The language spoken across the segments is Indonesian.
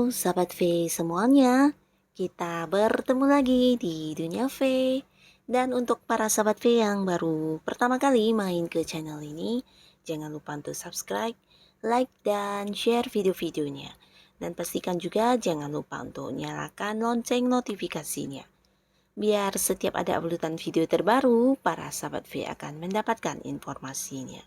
Sahabat V semuanya, kita bertemu lagi di Dunia V. Dan untuk para sahabat V yang baru pertama kali main ke channel ini, jangan lupa untuk subscribe, like, dan share video-videonya. Dan pastikan juga jangan lupa untuk nyalakan lonceng notifikasinya. Biar setiap ada uploadan video terbaru, para sahabat V akan mendapatkan informasinya.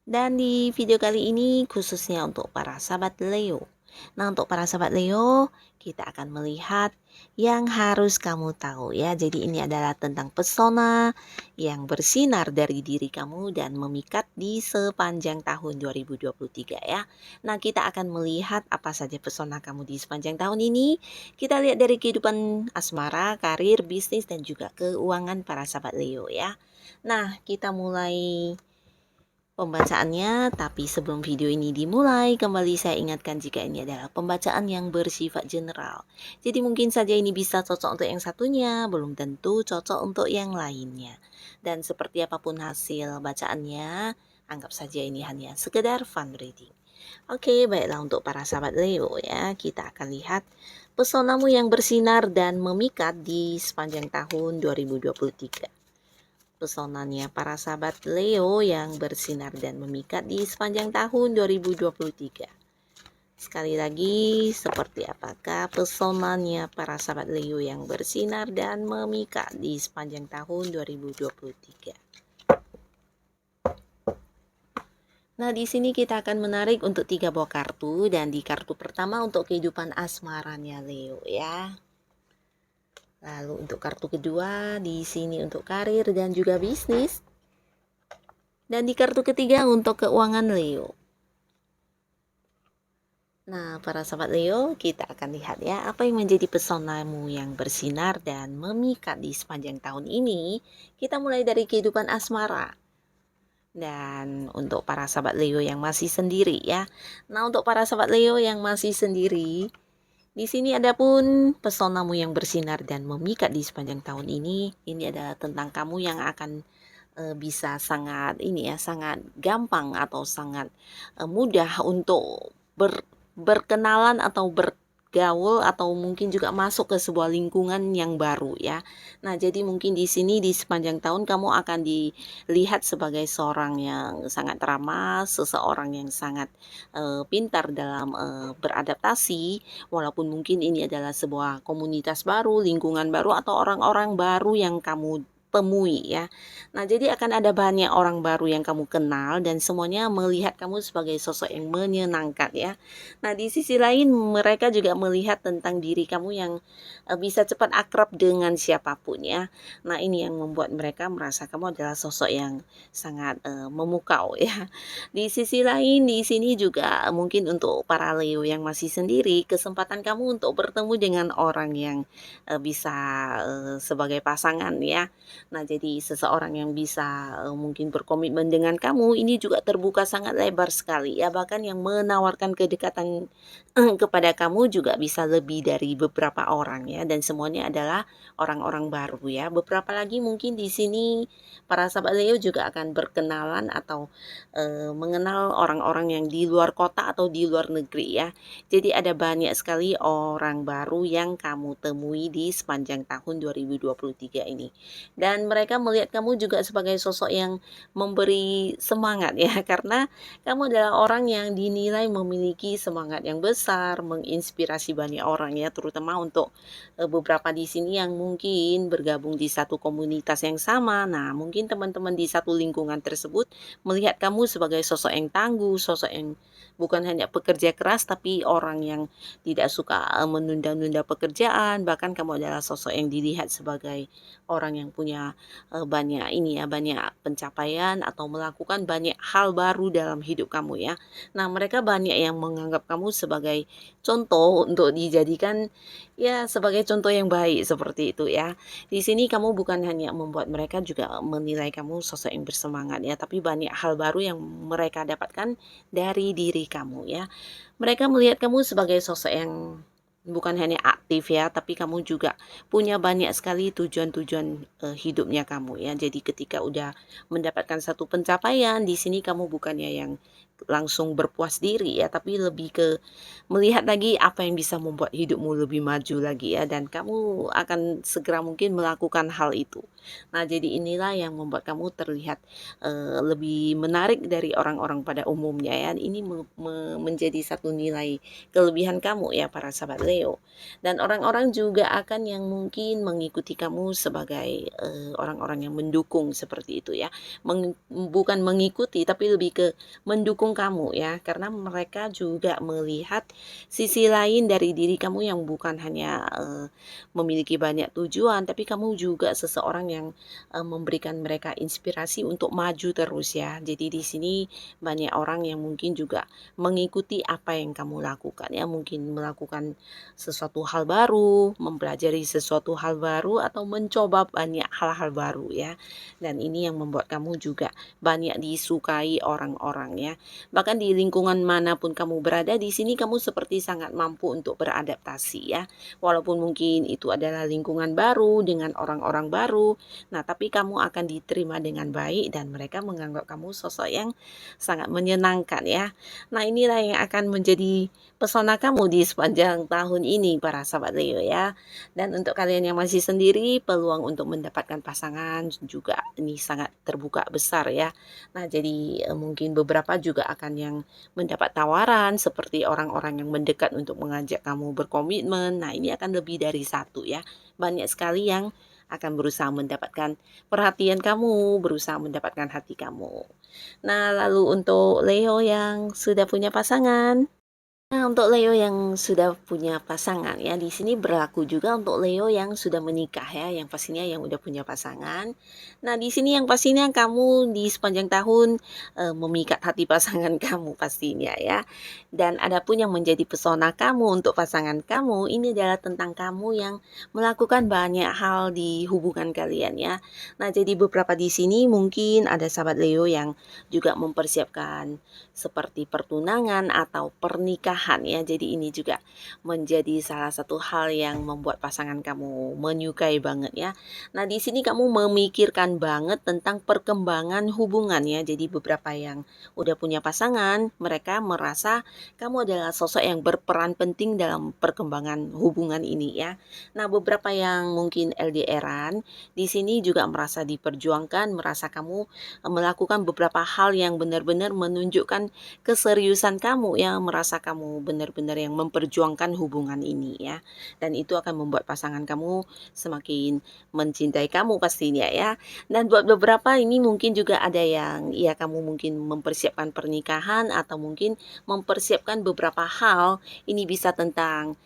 Dan di video kali ini khususnya untuk para sahabat Leo. Nah, untuk para sahabat Leo, kita akan melihat yang harus kamu tahu ya. Jadi ini adalah tentang pesona yang bersinar dari diri kamu dan memikat di sepanjang tahun 2023 ya. Nah, kita akan melihat apa saja pesona kamu di sepanjang tahun ini. Kita lihat dari kehidupan asmara, karir, bisnis, dan juga keuangan para sahabat Leo ya. Nah, kita mulai pembacaannya, tapi sebelum video ini dimulai, kembali saya ingatkan jika ini adalah pembacaan yang bersifat general. Jadi mungkin saja ini bisa cocok untuk yang satunya, belum tentu cocok untuk yang lainnya. Dan seperti apapun hasil bacaannya, anggap saja ini hanya sekedar fun reading. Oke, baiklah untuk para sahabat Leo ya, kita akan lihat pesonamu yang bersinar dan memikat di sepanjang tahun 2023. Pesonanya para sahabat Leo yang bersinar dan memikat di sepanjang tahun 2023. Sekali lagi, seperti apakah pesonanya para sahabat Leo yang bersinar dan memikat di sepanjang tahun 2023? Nah, di sini kita akan menarik untuk 3 buah kartu, dan di kartu pertama untuk kehidupan asmaranya Leo ya. Lalu untuk kartu kedua di sini untuk karir dan juga bisnis. Dan di kartu ketiga untuk keuangan Leo. Nah, para sahabat Leo, kita akan lihat ya apa yang menjadi pesonamu yang bersinar dan memikat di sepanjang tahun ini. Kita mulai dari kehidupan asmara. Dan untuk para sahabat Leo yang masih sendiri ya. Nah, untuk para sahabat Leo yang masih sendiri, di sini ada pun pesonamu yang bersinar dan memikat di sepanjang tahun ini. Ini adalah tentang kamu yang akan bisa sangat sangat gampang atau sangat mudah untuk berkenalan atau bergaul atau mungkin juga masuk ke sebuah lingkungan yang baru ya. Nah, jadi mungkin di sini di sepanjang tahun kamu akan dilihat sebagai seorang yang sangat ramah, seseorang yang sangat pintar dalam beradaptasi, walaupun mungkin ini adalah sebuah komunitas baru, lingkungan baru, atau orang-orang baru yang kamu temui ya. Nah, jadi akan ada banyak orang baru yang kamu kenal dan semuanya melihat kamu sebagai sosok yang menyenangkan ya. Nah, di sisi lain mereka juga melihat tentang diri kamu yang bisa cepat akrab dengan siapapun ya. Nah, ini yang membuat mereka merasa kamu adalah sosok yang sangat memukau ya. Di sisi lain di sini juga mungkin untuk para Leo yang masih sendiri, kesempatan kamu untuk bertemu dengan orang yang bisa sebagai pasangan ya. Nah, jadi seseorang yang bisa mungkin berkomitmen dengan kamu ini juga terbuka sangat lebar sekali ya, bahkan yang menawarkan kedekatan kepada kamu juga bisa lebih dari beberapa orang ya, dan semuanya adalah orang-orang baru ya. Beberapa lagi mungkin di sini para sahabat Leo juga akan berkenalan atau mengenal orang-orang yang di luar kota atau di luar negeri ya. Jadi ada banyak sekali orang baru yang kamu temui di sepanjang tahun 2023 ini. Dan mereka melihat kamu juga sebagai sosok yang memberi semangat ya, karena kamu adalah orang yang dinilai memiliki semangat yang besar, menginspirasi banyak orang ya, terutama untuk beberapa di sini yang mungkin bergabung di satu komunitas yang sama. Nah, mungkin teman-teman di satu lingkungan tersebut melihat kamu sebagai sosok yang tangguh, sosok yang bukan hanya pekerja keras tapi orang yang tidak suka menunda-nunda pekerjaan, bahkan kamu adalah sosok yang dilihat sebagai orang yang punya banyak banyak pencapaian atau melakukan banyak hal baru dalam hidup kamu ya. Nah, mereka banyak yang menganggap kamu sebagai contoh untuk dijadikan ya sebagai contoh yang baik seperti itu ya. Di sini kamu bukan hanya membuat mereka juga menilai kamu sosok yang bersemangat ya, tapi banyak hal baru yang mereka dapatkan dari diri kamu ya. Mereka melihat kamu sebagai sosok yang bukan hanya aktif ya, tapi kamu juga punya banyak sekali tujuan-tujuan hidupnya kamu ya. Jadi ketika udah mendapatkan satu pencapaian, di sini kamu bukannya yang langsung berpuas diri ya, tapi lebih ke melihat lagi apa yang bisa membuat hidupmu lebih maju lagi ya, dan kamu akan segera mungkin melakukan hal itu. Nah, jadi inilah yang membuat kamu terlihat lebih menarik dari orang-orang pada umumnya ya. Ini menjadi satu nilai kelebihan kamu ya para sahabat Leo. Dan orang-orang juga akan yang mungkin mengikuti kamu sebagai orang-orang yang mendukung seperti itu ya. Bukan mengikuti tapi lebih ke mendukung kamu ya, karena mereka juga melihat sisi lain dari diri kamu yang bukan hanya memiliki banyak tujuan, tapi kamu juga seseorang yang memberikan mereka inspirasi untuk maju terus ya. Jadi di sini banyak orang yang mungkin juga mengikuti apa yang kamu lakukan ya, mungkin melakukan sesuatu hal baru, mempelajari sesuatu hal baru, atau mencoba banyak hal-hal baru ya. Dan ini yang membuat kamu juga banyak disukai orang-orang ya. Bahkan di lingkungan manapun kamu berada, di sini kamu seperti sangat mampu untuk beradaptasi ya. Walaupun mungkin itu adalah lingkungan baru dengan orang-orang baru, nah tapi kamu akan diterima dengan baik dan mereka menganggap kamu sosok yang sangat menyenangkan ya. Nah, inilah yang akan menjadi pesona kamu di sepanjang tahun ini para sahabat Leo ya. Dan untuk kalian yang masih sendiri, peluang untuk mendapatkan pasangan juga ini sangat terbuka besar ya. Nah, jadi mungkin beberapa juga akan yang mendapat tawaran seperti orang-orang yang mendekat untuk mengajak kamu berkomitmen. Nah, ini akan lebih dari satu ya. Banyak sekali yang akan berusaha mendapatkan perhatian kamu, berusaha mendapatkan hati kamu. Nah, lalu untuk Leo yang sudah punya pasangan. Nah, untuk Leo yang sudah punya pasangan ya, di sini berlaku juga untuk Leo yang sudah menikah ya, yang pastinya yang udah punya pasangan. Nah, di sini yang pastinya kamu di sepanjang tahun memikat hati pasangan kamu pastinya ya. Dan adapun yang menjadi pesona kamu untuk pasangan kamu, ini adalah tentang kamu yang melakukan banyak hal di hubungan kalian ya. Nah, jadi beberapa di sini mungkin ada sahabat Leo yang juga mempersiapkan seperti pertunangan atau pernikahan ya. Jadi ini juga menjadi salah satu hal yang membuat pasangan kamu menyukai banget ya. Nah, di sini kamu memikirkan banget tentang perkembangan hubungan ya. Jadi beberapa yang udah punya pasangan, mereka merasa kamu adalah sosok yang berperan penting dalam perkembangan hubungan ini ya. Nah, beberapa yang mungkin LDRan di sini juga merasa diperjuangkan, merasa kamu melakukan beberapa hal yang benar-benar menunjukkan keseriusan kamu ya, merasa kamu benar-benar yang memperjuangkan hubungan ini ya. Dan itu akan membuat pasangan kamu semakin mencintai kamu pastinya ya. Dan buat beberapa ini mungkin juga ada yang ya kamu mungkin mempersiapkan pernikahan atau mungkin mempersiapkan beberapa hal. Ini bisa tentang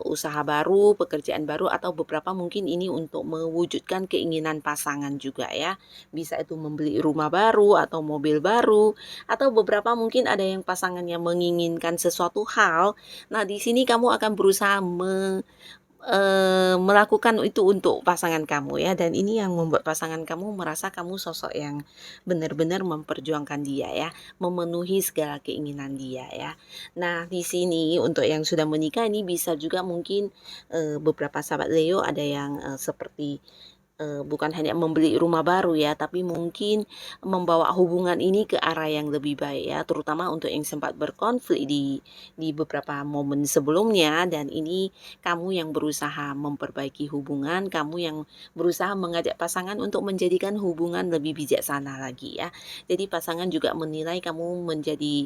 usaha baru, pekerjaan baru, atau beberapa mungkin ini untuk mewujudkan keinginan pasangan juga ya. Bisa itu membeli rumah baru atau mobil baru, atau beberapa mungkin ada yang pasangannya menginginkan sesuatu hal. Nah, di sini kamu akan berusaha melakukan itu untuk pasangan kamu ya, dan ini yang membuat pasangan kamu merasa kamu sosok yang benar-benar memperjuangkan dia ya, memenuhi segala keinginan dia ya. Nah, di sini untuk yang sudah menikah ini bisa juga mungkin beberapa sahabat Leo ada yang seperti bukan hanya membeli rumah baru ya, tapi mungkin membawa hubungan ini ke arah yang lebih baik ya, terutama untuk yang sempat berkonflik di beberapa momen sebelumnya. Dan ini kamu yang berusaha memperbaiki hubungan, kamu yang berusaha mengajak pasangan untuk menjadikan hubungan lebih bijaksana lagi ya. Jadi pasangan juga menilai kamu menjadi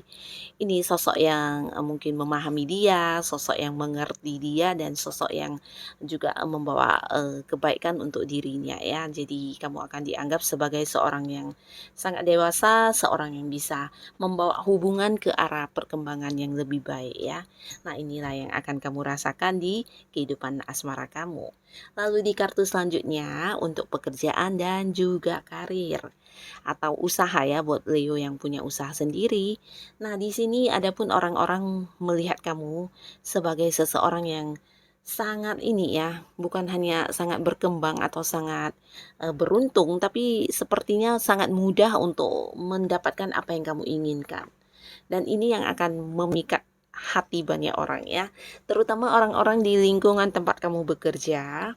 ini sosok yang mungkin memahami dia, sosok yang mengerti dia, dan sosok yang juga membawa kebaikan untuk dirinya ya. Jadi kamu akan dianggap sebagai seorang yang sangat dewasa, seorang yang bisa membawa hubungan ke arah perkembangan yang lebih baik ya. Nah, inilah yang akan kamu rasakan di kehidupan asmara kamu. Lalu di kartu selanjutnya untuk pekerjaan dan juga karir atau usaha ya, buat Leo yang punya usaha sendiri. Nah, di sini adapun orang-orang melihat kamu sebagai seseorang yang sangat ini ya, bukan hanya sangat berkembang atau sangat beruntung, tapi sepertinya sangat mudah untuk mendapatkan apa yang kamu inginkan. Dan ini yang akan memikat hati banyak orang ya, terutama orang-orang di lingkungan tempat kamu bekerja.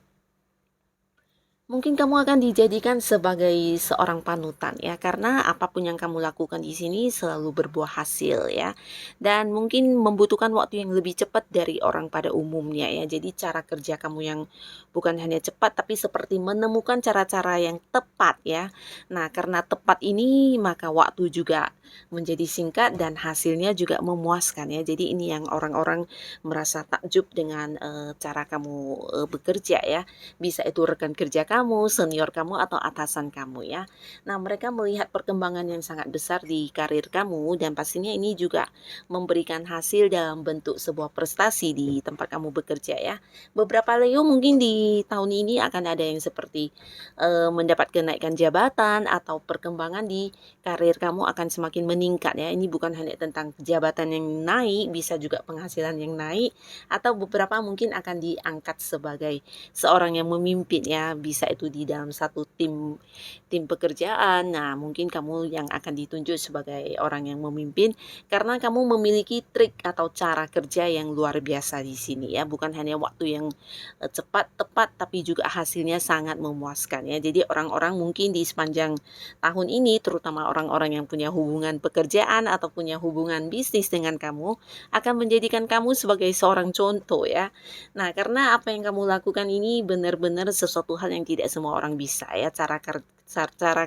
Mungkin kamu akan dijadikan sebagai seorang panutan ya, karena apapun yang kamu lakukan di sini selalu berbuah hasil ya. Dan mungkin membutuhkan waktu yang lebih cepat dari orang pada umumnya ya. Jadi cara kerja kamu yang bukan hanya cepat tapi seperti menemukan cara-cara yang tepat ya. Nah, karena tepat ini maka waktu juga menjadi singkat dan hasilnya juga memuaskan ya. Jadi ini yang orang-orang merasa takjub dengan cara kamu bekerja ya, bisa itu rekan kerja kamu, senior kamu, atau atasan kamu ya. Nah, mereka melihat perkembangan yang sangat besar di karir kamu dan pastinya ini juga memberikan hasil dalam bentuk sebuah prestasi di tempat kamu bekerja ya. Beberapa Leo mungkin di tahun ini akan ada yang seperti mendapat kenaikan jabatan atau perkembangan di karir kamu akan semakin meningkat ya. Ini bukan hanya tentang jabatan yang naik, bisa juga penghasilan yang naik, atau beberapa mungkin akan diangkat sebagai seorang yang memimpin ya, bisa itu di dalam satu tim tim pekerjaan. Nah, mungkin kamu yang akan ditunjuk sebagai orang yang memimpin karena kamu memiliki trik atau cara kerja yang luar biasa di sini ya, bukan hanya waktu yang cepat, tepat, tapi juga hasilnya sangat memuaskan ya. Jadi orang-orang mungkin di sepanjang tahun ini, terutama orang-orang yang punya hubungan pekerjaan atau punya hubungan bisnis dengan kamu, akan menjadikan kamu sebagai seorang contoh ya. Nah, karena apa yang kamu lakukan ini benar-benar sesuatu hal yang tidak semua orang bisa ya, cara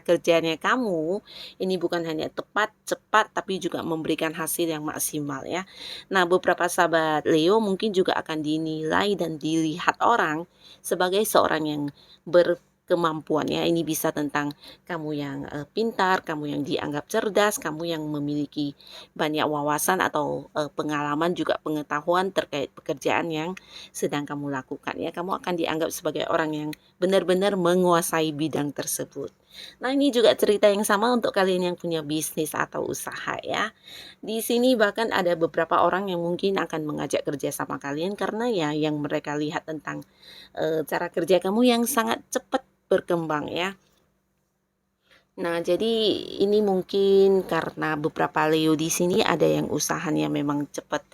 kerjanya kamu ini bukan hanya tepat, cepat, tapi juga memberikan hasil yang maksimal ya. Nah, beberapa sahabat Leo mungkin juga akan dinilai dan dilihat orang sebagai seorang yang berkemampuan ya. Ini bisa tentang kamu yang pintar, kamu yang dianggap cerdas, kamu yang memiliki banyak wawasan atau pengalaman juga pengetahuan terkait pekerjaan yang sedang kamu lakukan ya. Kamu akan dianggap sebagai orang yang benar-benar menguasai bidang tersebut. Nah, ini juga cerita yang sama untuk kalian yang punya bisnis atau usaha ya. Di sini bahkan ada beberapa orang yang mungkin akan mengajak kerja sama kalian karena ya yang mereka lihat tentang cara kerja kamu yang sangat cepat berkembang ya. Nah, jadi ini mungkin karena beberapa Leo di sini ada yang usahanya memang cepat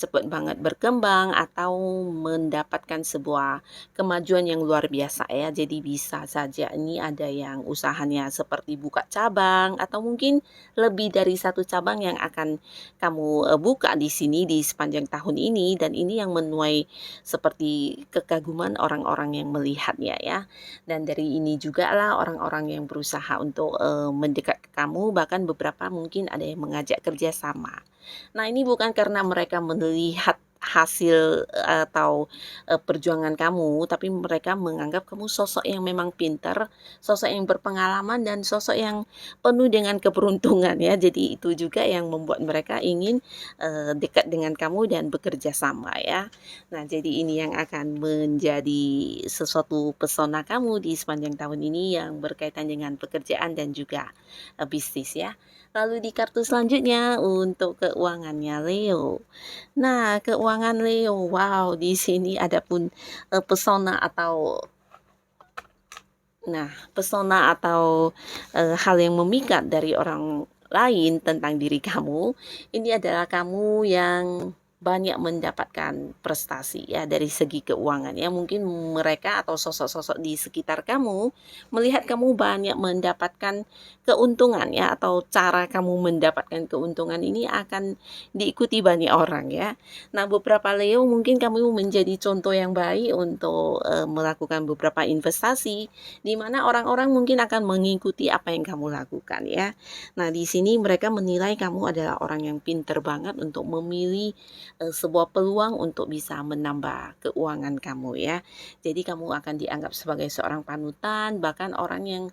cepat banget berkembang atau mendapatkan sebuah kemajuan yang luar biasa ya. Jadi bisa saja ini ada yang usahanya seperti buka cabang atau mungkin lebih dari satu cabang yang akan kamu buka di sini di sepanjang tahun ini dan ini yang menuai seperti kekaguman orang-orang yang melihatnya ya. Dan dari ini juga lah orang-orang yang berusaha untuk mendekat ke kamu, bahkan beberapa mungkin ada yang mengajak kerja sama. Nah, ini bukan karena mereka melihat hasil atau perjuangan kamu, tapi mereka menganggap kamu sosok yang memang pintar, sosok yang berpengalaman dan sosok yang penuh dengan keberuntungan ya. Jadi itu juga yang membuat mereka ingin dekat dengan kamu dan bekerja sama ya. Nah, jadi ini yang akan menjadi sesuatu pesona kamu di sepanjang tahun ini yang berkaitan dengan pekerjaan dan juga bisnis ya. Lalu di kartu selanjutnya untuk keuangannya Leo. Nah, keuangan Leo, wow, di sini ada pun pesona atau pesona atau hal yang memikat dari orang lain tentang diri kamu, ini adalah kamu yang banyak mendapatkan prestasi ya dari segi keuangan ya. Mungkin mereka atau sosok-sosok di sekitar kamu melihat kamu banyak mendapatkan keuntungan ya atau cara kamu mendapatkan keuntungan ini akan diikuti banyak orang ya. Nah, beberapa Leo mungkin kamu menjadi contoh yang baik untuk melakukan beberapa investasi di mana orang-orang mungkin akan mengikuti apa yang kamu lakukan ya. Nah, di sini mereka menilai kamu adalah orang yang pinter banget untuk memilih sebuah peluang untuk bisa menambah keuangan kamu ya. Jadi kamu akan dianggap sebagai seorang panutan, bahkan orang yang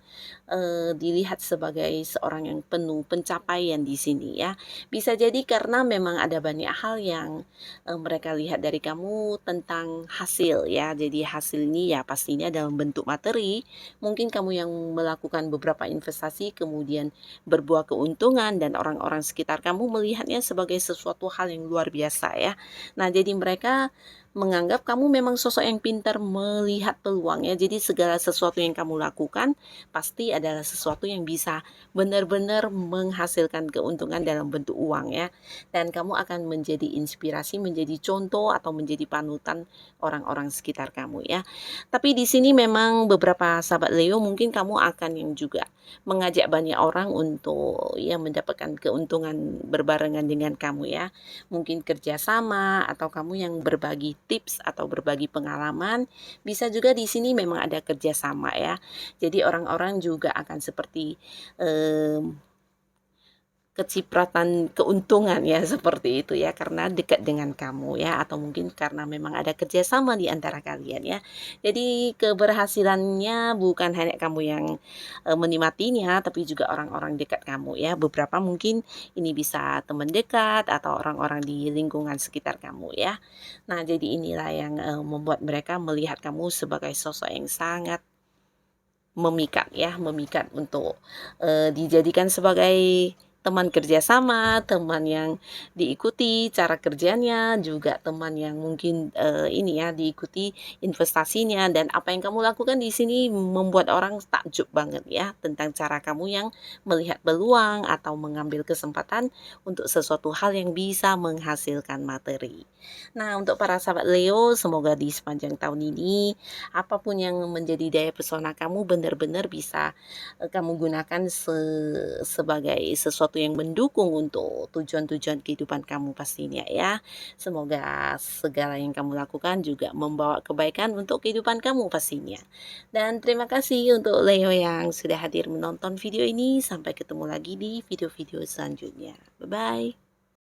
dilihat sebagai seorang yang penuh pencapaian di sini ya. Bisa jadi karena memang ada banyak hal yang mereka lihat dari kamu tentang hasil ya. Jadi hasil ini ya pastinya dalam bentuk materi. Mungkin kamu yang melakukan beberapa investasi kemudian berbuah keuntungan dan orang-orang sekitar kamu melihatnya sebagai sesuatu hal yang luar biasa ya. Nah, jadi mereka menganggap kamu memang sosok yang pintar melihat peluang ya. Jadi segala sesuatu yang kamu lakukan pasti adalah sesuatu yang bisa benar-benar menghasilkan keuntungan dalam bentuk uang ya. Dan kamu akan menjadi inspirasi, menjadi contoh atau menjadi panutan orang-orang sekitar kamu ya. Tapi di sini memang beberapa sahabat Leo mungkin kamu akan yang juga mengajak banyak orang untuk ya mendapatkan keuntungan berbarengan dengan kamu ya. Mungkin kerjasama atau kamu yang berbagi tips atau berbagi pengalaman. Bisa juga di sini memang ada kerjasama ya. Jadi orang-orang juga akan seperti kecipratan keuntungan ya seperti itu ya karena dekat dengan kamu ya atau mungkin karena memang ada kerjasama di antara kalian ya. Jadi keberhasilannya bukan hanya kamu yang menikmatinya tapi juga orang-orang dekat kamu ya. Beberapa mungkin ini bisa teman dekat atau orang-orang di lingkungan sekitar kamu ya. Nah, jadi inilah yang membuat mereka melihat kamu sebagai sosok yang sangat memikat ya, memikat untuk dijadikan sebagai teman kerjasama, teman yang diikuti cara kerjanya, juga teman yang mungkin ini ya diikuti investasinya dan apa yang kamu lakukan di sini membuat orang takjub banget ya tentang cara kamu yang melihat peluang atau mengambil kesempatan untuk sesuatu hal yang bisa menghasilkan materi. Nah, untuk para sahabat Leo, semoga di sepanjang tahun ini apapun yang menjadi daya pesona kamu benar-benar bisa kamu gunakan sebagai sesuatu yang mendukung untuk tujuan-tujuan kehidupan kamu pastinya ya. Semoga segala yang kamu lakukan juga membawa kebaikan untuk kehidupan kamu pastinya. Dan terima kasih untuk Leo yang sudah hadir menonton video ini. Sampai ketemu lagi di video-video selanjutnya. Bye-bye.